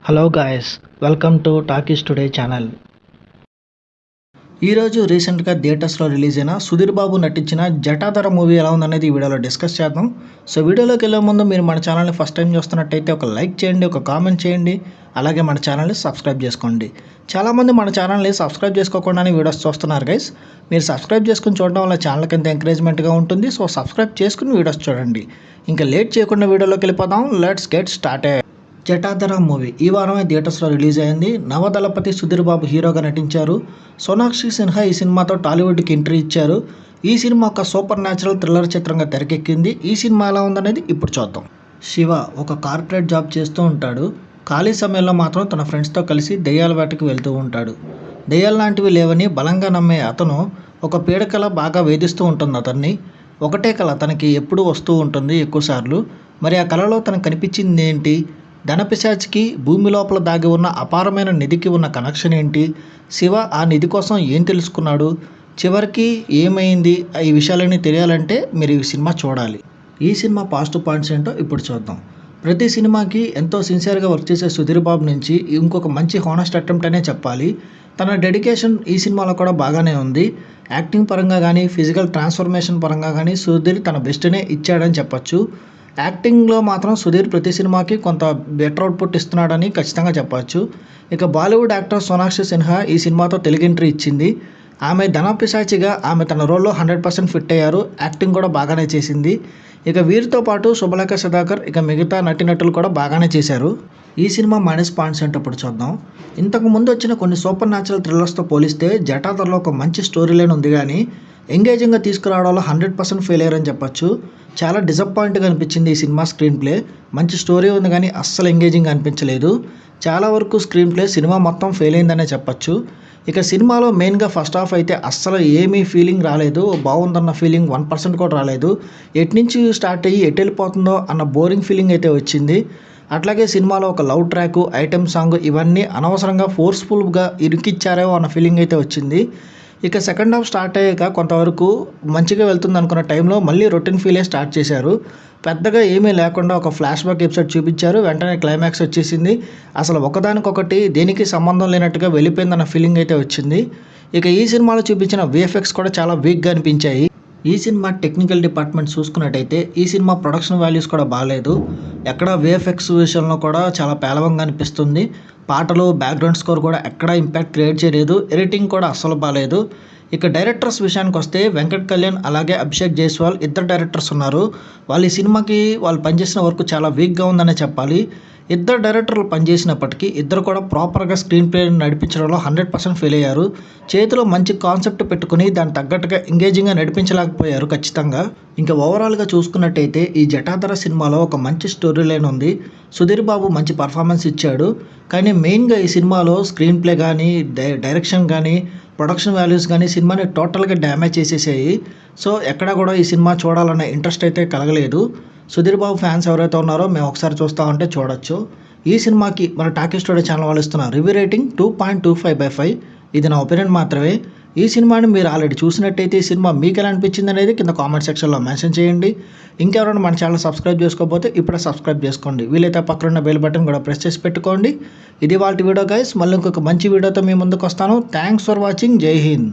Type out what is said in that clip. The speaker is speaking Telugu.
Hello guys, welcome to talkies today channel. ఈరోజు రీసెంట్గా థియేటర్స్లో రిలీజ్ అయిన సుధీర్ బాబు నటించిన జటాధర మూవీ ఎలా ఉందనేది ఈ వీడియోలో డిస్కస్ చేద్దాం. సో వీడియోలోకి వెళ్ళే ముందు మీరు మన ఛానల్ని ఫస్ట్ టైం చూస్తున్నట్టయితే ఒక లైక్ చేయండి, ఒక కామెంట్ చేయండి, అలాగే మన ఛానల్ని సబ్స్క్రైబ్ చేసుకోండి. చాలామంది మన ఛానల్ని సబ్స్క్రైబ్ చేసుకోకుండానే వీడియోస్ చూస్తున్నారు గైస్. మీరు సబ్స్క్రైబ్ చేసుకుని చూడడం వల్ల ఛానల్కి ఎంత ఎంకరేజ్మెంట్గా ఉంటుంది. సో సబ్స్క్రైబ్ చేసుకుని వీడియోస్ చూడండి. ఇంకా లేట్ చేయకుండా వీడియోలోకి వెళ్ళిపోదాం. Let's get started. Jatadhara movie ఈ వారమే థియేటర్స్లో రిలీజ్ అయింది. నవదళపతి సుధీర్ బాబు హీరోగా నటించారు. సోనాక్షి సిన్హా ఈ సినిమాతో టాలీవుడ్కి ఎంట్రీ ఇచ్చారు. ఈ సినిమా ఒక సూపర్ న్యాచురల్ థ్రిల్లర్ చిత్రంగా తెరకెక్కింది. ఈ సినిమా ఎలా ఉందనేది ఇప్పుడు చూద్దాం. శివ ఒక కార్పొరేట్ జాబ్ చేస్తూ ఉంటాడు. ఖాళీ సమయంలో మాత్రం తన ఫ్రెండ్స్తో కలిసి దెయ్యాల వేటకి వెళ్తూ ఉంటాడు. దెయ్యాలు లాంటివి లేవని బలంగా నమ్మే అతను ఒక పీడకల బాగా వేధిస్తూ ఉంటుంది అతన్ని. ఒకటే కళ తనకి ఎప్పుడూ వస్తూ ఉంటుంది ఎక్కువసార్లు. మరి ఆ కళలో తనకు కనిపించింది ఏంటి? ధనపిశాచికి భూమి లోపల దాగి ఉన్న అపారమైన నిధికి ఉన్న కనెక్షన్ ఏంటి? శివ ఆ నిధి కోసం ఏం తెలుసుకున్నాడు? చివరికి ఏమైంది? ఈ విషయాలన్నీ తెలియాలంటే మీరు ఈ సినిమా చూడాలి. ఈ సినిమా పాజిటివ్ పాయింట్స్ ఏంటో ఇప్పుడు చూద్దాం. ప్రతి సినిమాకి ఎంతో సిన్సియర్గా వర్క్ చేసే సుధీర్ బాబు నుంచి ఇంకొక మంచి హానెస్ట్ అటెంప్ట్ అనే చెప్పాలి. తన డెడికేషన్ ఈ సినిమాలో కూడా బాగానే ఉంది. యాక్టింగ్ పరంగా కానీ, ఫిజికల్ ట్రాన్స్ఫర్మేషన్ పరంగా కానీ సుధీర్ తన బెస్ట్నే ఇచ్చాడని చెప్పచ్చు. యాక్టింగ్లో మాత్రం సుధీర్ ప్రతి సినిమాకి కొంత బెటర్ అవుట్పుట్ ఇస్తున్నాడని ఖచ్చితంగా చెప్పచ్చు. ఇక బాలీవుడ్ యాక్టర్ సోనాక్షి సిన్హా ఈ సినిమాతో తెలుగు ఎంట్రీ ఇచ్చింది. ఆమె ధనపిశాచిగా ఆమె తన రోల్లో 100% ఫిట్ అయ్యారు. యాక్టింగ్ కూడా బాగానే చేసింది. ఇక వీరితో పాటు శుభలేఖ సుధాకర్ ఇక మిగతా నటీనటులు కూడా బాగానే చేశారు. ఈ సినిమా మైనస్ పాయింట్స్ ఏంటో ఇప్పుడు చూద్దాం. ఇంతకు ముందు వచ్చిన కొన్ని సూపర్ న్యాచురల్ థ్రిల్లర్స్తో పోలిస్తే జటాధరలో ఒక మంచి స్టోరీ లైన్ ఉంది, కానీ ఎంగేజింగ్గా తీసుకురావడంలో 100% ఫెయిల్ అయ్యారని చెప్పచ్చు. చాలా డిసప్పాయింట్గా అనిపించింది ఈ సినిమా స్క్రీన్ ప్లే. మంచి స్టోరీ ఉంది కానీ అస్సలు ఎంగేజింగ్ అనిపించలేదు. చాలా వరకు స్క్రీన్ ప్లే సినిమా మొత్తం ఫెయిల్ అయిందనే చెప్పచ్చు. ఇక సినిమాలో మెయిన్గా ఫస్ట్ హాఫ్ అయితే అస్సలు ఏమీ ఫీలింగ్ రాలేదు. బాగుందన్న ఫీలింగ్ 1% కూడా రాలేదు. ఎటు నుంచి స్టార్ట్ అయ్యి ఎటు వెళ్ళిపోతుందో అన్న బోరింగ్ ఫీలింగ్ అయితే వచ్చింది. అట్లాగే సినిమాలో ఒక లవ్ ట్రాక్, ఐటెం సాంగ్ ఇవన్నీ అనవసరంగా ఫోర్స్ఫుల్గా ఇరికిచ్చారో అన్న ఫీలింగ్ అయితే వచ్చింది. ఇక సెకండ్ హాఫ్ స్టార్ట్ అయ్యాక కొంతవరకు మంచిగా వెళ్తుంది అనుకున్న టైంలో మళ్ళీ రొటీన్ ఫీలే స్టార్ట్ చేశారు. పెద్దగా ఏమీ లేకుండా ఒక ఫ్లాష్ బ్యాక్ ఎపిసోడ్ చూపించారు. వెంటనే క్లైమాక్స్ వచ్చేసింది. అసలు ఒకదానికొకటి దేనికి సంబంధం లేనట్టుగా వెళ్ళిపోయిందన్న ఫీలింగ్ అయితే వచ్చింది. ఇక ఈ సినిమాలో చూపించిన విఎఫ్ఎక్స్ కూడా చాలా వీక్గా అనిపించాయి. ఈ సినిమా టెక్నికల్ డిపార్ట్మెంట్ చూసుకున్నట్టయితే ఈ సినిమా ప్రొడక్షన్ వాల్యూస్ కూడా బాగాలేదు. ఎక్కడ విఎఫ్ఎక్స్ విషయంలో కూడా చాలా పేలవంగా అనిపిస్తుంది. పాటలు, బ్యాక్గ్రౌండ్ స్కోర్ కూడా ఎక్కడా ఇంపాక్ట్ క్రియేట్ చేయలేదు. ఎడిటింగ్ కూడా అస్సలు బాగాలేదు. ఇక డైరెక్టర్స్ విషయానికి వస్తే వెంకట్ కళ్యాణ్ అలాగే అభిషేక్ జైస్వాల్ ఇద్దరు డైరెక్టర్స్ ఉన్నారు. వాళ్ళు ఈ సినిమాకి వాళ్ళు పనిచేసిన వర్క్ చాలా వీక్గా ఉందనే చెప్పాలి. ఇద్దరు డైరెక్టర్లు పనిచేసినప్పటికీ ఇద్దరు కూడా ప్రాపర్గా స్క్రీన్ ప్లే నడిపించడంలో 100% ఫెయిల్ అయ్యారు. చేతిలో మంచి కాన్సెప్ట్ పెట్టుకుని దానికి తగ్గట్టుగా ఎంగేజింగ్గా నడిపించలేకపోయారు ఖచ్చితంగా. ఇంకా ఓవరాల్గా చూసుకున్నట్టయితే ఈ జటాధర సినిమాలో ఒక మంచి స్టోరీ లైన్ ఉంది. సుధీర్ బాబు మంచి పర్ఫార్మెన్స్ ఇచ్చాడు. కానీ మెయిన్గా ఈ సినిమాలో స్క్రీన్ ప్లే కానీ, డైరెక్షన్ కానీ, ప్రొడక్షన్ వాల్యూస్ కానీ సినిమాని టోటల్గా డ్యామేజ్ చేసేసాయి. సో ఎక్కడా కూడా ఈ సినిమా చూడాలన్న ఇంట్రెస్ట్ అయితే కలగలేదు. సుధీర్ బాబు ఫ్యాన్స్ ఎవరైతే ఉన్నారో మేము ఒకసారి చూస్తామంటే చూడొచ్చు. ఈ సినిమాకి మన టాకీస్ టుడే ఛానల్ వాళ్ళు ఇస్తున్న రివ్యూ రేటింగ్ 2.25/5. ఇది నా ఒపీనియన్ మాత్రమే. ఈ సినిమాని మీరు ఆల్రెడీ చూసినట్టయితే ఈ సినిమా మీకు ఎలా అనిపించింది అనేది కింద కామెంట్ సెక్షన్లో మెన్షన్ చేయండి. ఇంకెవరైనా మన ఛానల్ సబ్స్క్రైబ్ చేసుకోకపోతే ఇప్పుడే సబ్స్క్రైబ్ చేసుకోండి. వీలైతే పక్కన బెల్ బటన్ కూడా ప్రెస్ చేసి పెట్టుకోండి. ఇది వాళ్ళ వీడియో గైస్. మళ్ళీ ఇంకొక మంచి వీడియోతో మీ ముందుకు వస్తాను. Thanks for watching. జై హింద్.